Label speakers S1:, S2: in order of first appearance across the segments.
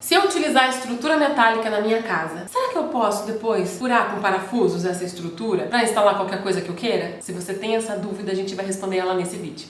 S1: Se eu utilizar a estrutura metálica na minha casa, será que eu posso depois furar com parafusos essa estrutura para instalar qualquer coisa que eu queira? Se você tem essa dúvida, a gente vai responder ela nesse vídeo.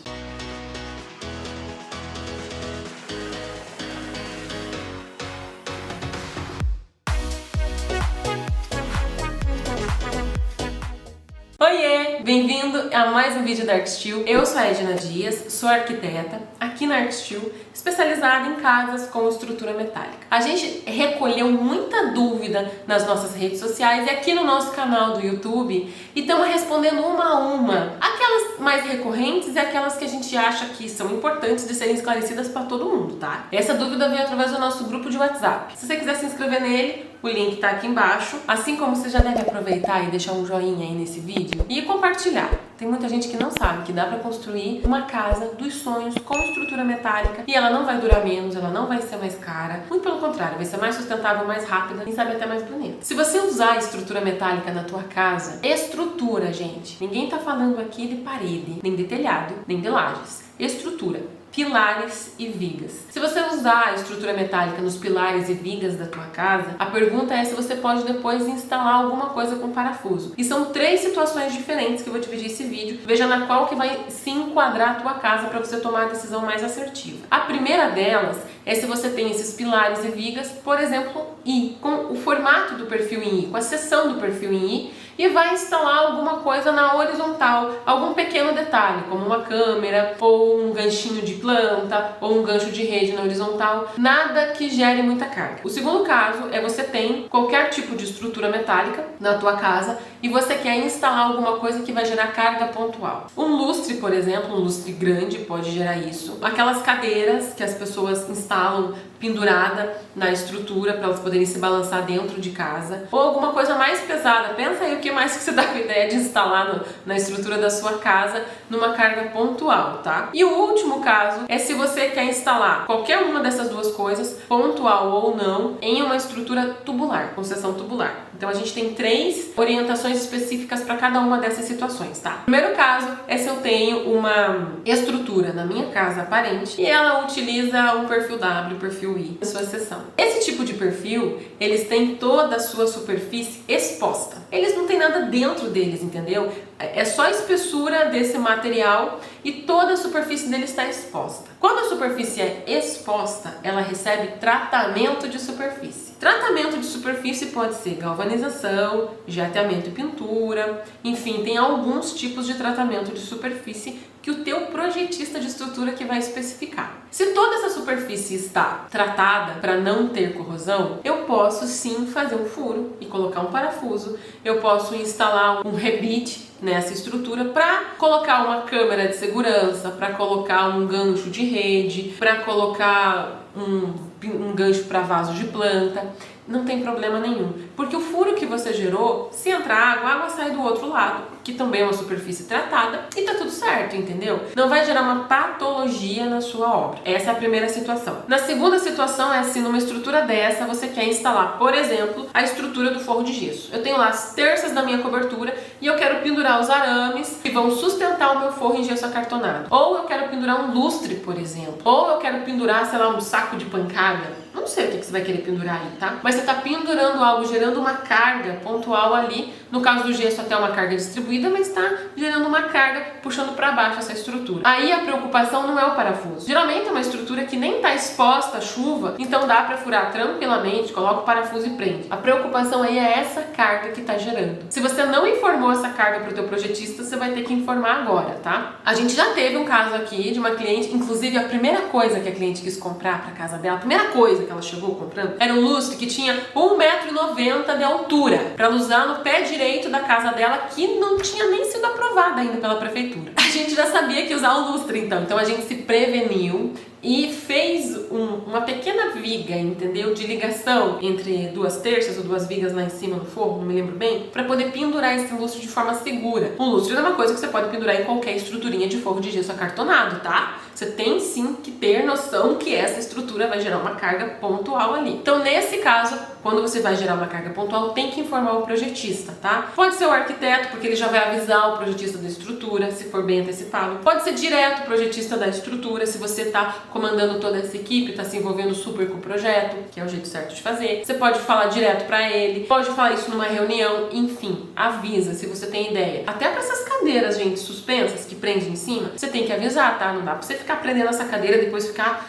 S1: Oiê! Bem-vindo a mais um vídeo da ArcSteel. Eu sou a Edna Dias, sou arquiteta aqui na ArcSteel, especializada em casas com estrutura metálica. A gente recolheu muita dúvida nas nossas redes sociais e aqui no nosso canal do YouTube e estamos respondendo uma a uma. Aquelas mais recorrentes e aquelas que a gente acha que são importantes de serem esclarecidas para todo mundo, tá? Essa dúvida veio através do nosso grupo de WhatsApp. Se você quiser se inscrever nele, o link tá aqui embaixo. Assim como você já deve aproveitar e deixar um joinha aí nesse vídeo e compartilhar. Tem muita gente que não sabe que dá para construir uma casa dos sonhos com estrutura metálica e ela não vai durar menos, ela não vai ser mais cara. Muito pelo contrário, vai ser mais sustentável, mais rápida e sabe até mais bonita. Se você usar a estrutura metálica na tua casa, estrutura, gente. Ninguém tá falando aqui de parede, nem de telhado, nem de lajes. Estrutura. Pilares e vigas. Se você usar a estrutura metálica nos pilares e vigas da tua casa, a pergunta é se você pode depois instalar alguma coisa com parafuso. E são 3 situações diferentes que eu vou dividir esse vídeo. Veja na qual que vai se enquadrar a tua casa para você tomar a decisão mais assertiva. A primeira delas é se você tem esses pilares e vigas, por exemplo, I, com o formato do perfil em I, com a seção do perfil em I, e vai instalar alguma coisa na horizontal, algum pequeno detalhe, como uma câmera, ou um ganchinho de planta, ou um gancho de rede na horizontal, nada que gere muita carga. O segundo caso é você tem qualquer tipo de estrutura metálica na tua casa e você quer instalar alguma coisa que vai gerar carga pontual. Um lustre, por exemplo, um lustre grande pode gerar isso. Aquelas cadeiras que as pessoas instalam pendurada na estrutura para elas poderem se balançar dentro de casa, ou alguma coisa mais pesada. Pensa aí o que mais que você dá com a ideia de instalar na estrutura da sua casa numa carga pontual, tá? E o último caso é se você quer instalar qualquer uma dessas duas coisas, pontual ou não, em uma estrutura tubular, com seção tubular. Então a gente tem 3 orientações específicas para cada uma dessas situações, tá? O primeiro caso é se eu tenho uma estrutura na minha casa aparente e ela utiliza um perfil W, perfil I, na sua seção. Esse tipo de perfil, eles têm toda a sua superfície exposta. Eles não têm nada dentro deles, entendeu? É só a espessura desse material e toda a superfície dele está exposta. Quando a superfície é exposta, ela recebe tratamento de superfície. Tratamento de superfície pode ser galvanização, jateamento e pintura, enfim, tem alguns tipos de tratamento de superfície que o teu projetista de estrutura que vai especificar. Se toda essa superfície está tratada para não ter corrosão, eu posso sim fazer um furo e colocar um parafuso, eu posso instalar um rebite nessa estrutura para colocar uma câmera de segurança, para colocar um gancho de rede, para colocar um gancho para vaso de planta. Não tem problema nenhum, porque o furo que você gerou, se entrar água, a água sai do outro lado, que também é uma superfície tratada, e tá tudo certo, entendeu? Não vai gerar uma patologia na sua obra. Essa é a primeira situação. Na segunda situação é se numa estrutura dessa você quer instalar, por exemplo, a estrutura do forro de gesso. Eu tenho lá as terças da minha cobertura e eu quero pendurar os arames que vão sustentar o meu forro em gesso acartonado. Ou eu quero pendurar um lustre, por exemplo. Ou eu quero pendurar, sei lá, um saco de pancada. Não sei o que você vai querer pendurar aí, tá? Mas você está pendurando algo, gerando uma carga pontual ali. No caso do gesso, até uma carga distribuída, mas está gerando uma carga puxando para baixo essa estrutura. Aí a preocupação não é o parafuso. Geralmente é uma estrutura que nem está exposta à chuva, então dá para furar tranquilamente, coloca o parafuso e prende. A preocupação aí é essa carga que está gerando. Se você não informou essa carga para o teu projetista, você vai ter que informar agora, tá? A gente já teve um caso aqui de uma cliente, inclusive a primeira coisa que a cliente quis comprar para casa dela, a primeira coisa que ela chegou comprando, era um lustre que tinha 1,90 m de altura para ela usar no pé direito da casa dela, que não tinha nem sido aprovada ainda pela prefeitura. A gente já sabia que ia usar o lustre, então a gente se preveniu e fez uma pequena viga, entendeu? De ligação entre 2 terças ou 2 vigas lá em cima no forro, não me lembro bem, para poder pendurar esse lustre de forma segura. Um lustre é uma coisa que você pode pendurar em qualquer estruturinha de forro de gesso acartonado, tá? Você tem sim que ter noção que essa estrutura vai gerar uma carga pontual ali. Então, nesse caso, quando você vai gerar uma carga pontual, tem que informar o projetista, tá? Pode ser o arquiteto, porque ele já vai avisar o projetista da estrutura, se for bem antecipado. Pode ser direto o projetista da estrutura, se você tá comandando toda essa equipe, tá se envolvendo super com o projeto, que é o jeito certo de fazer. Você pode falar direto pra ele, pode falar isso numa reunião, enfim, avisa se você tem ideia. Até pra essas cadeiras, gente, suspensas que prende em cima, você tem que avisar, tá? Não dá pra você ficar prendendo essa cadeira e depois ficar,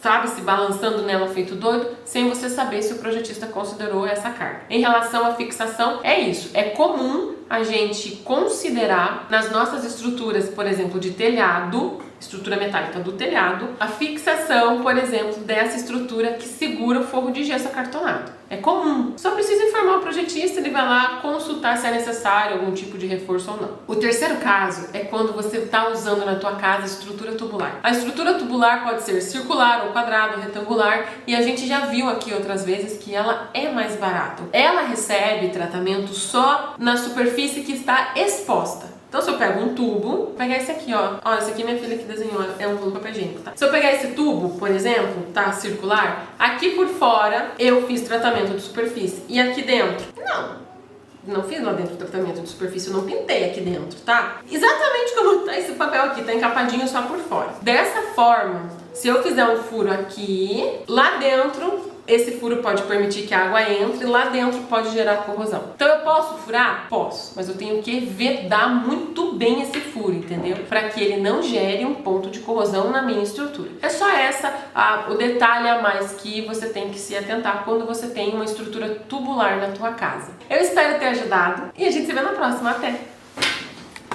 S1: sabe, se balançando nela feito doido, sem você saber se o projetista considerou essa carga. Em relação à fixação, é isso. É comum a gente considerar nas nossas estruturas, por exemplo, de telhado, estrutura metálica do telhado, a fixação, por exemplo, dessa estrutura que segura o forro de gesso acartonado. É comum. Só precisa informar o projetista, ele vai lá consultar se é necessário algum tipo de reforço ou não. O terceiro caso é quando você está usando na tua casa estrutura tubular. A estrutura tubular pode ser circular ou quadrada ou retangular, e a gente já viu aqui outras vezes que ela é mais barata. Ela recebe tratamento só na superfície que está exposta. Então, se eu pego um tubo, vou pegar esse aqui, ó. Ó, esse aqui minha filha que desenhou, é um papel higiênico, tá? Se eu pegar esse tubo, por exemplo, tá, circular, aqui por fora eu fiz tratamento de superfície. E aqui dentro? Não fiz lá dentro tratamento de superfície, eu não pintei aqui dentro, tá? Exatamente como tá esse papel aqui, tá encapadinho só por fora. Dessa forma, se eu fizer um furo aqui, lá dentro, esse furo pode permitir que a água entre, lá dentro pode gerar corrosão. Então eu posso furar? Posso, mas eu tenho que vedar muito bem esse furo, entendeu? Para que ele não gere um ponto de corrosão na minha estrutura. É só o detalhe a mais que você tem que se atentar quando você tem uma estrutura tubular na tua casa. Eu espero ter ajudado e a gente se vê na próxima. Até!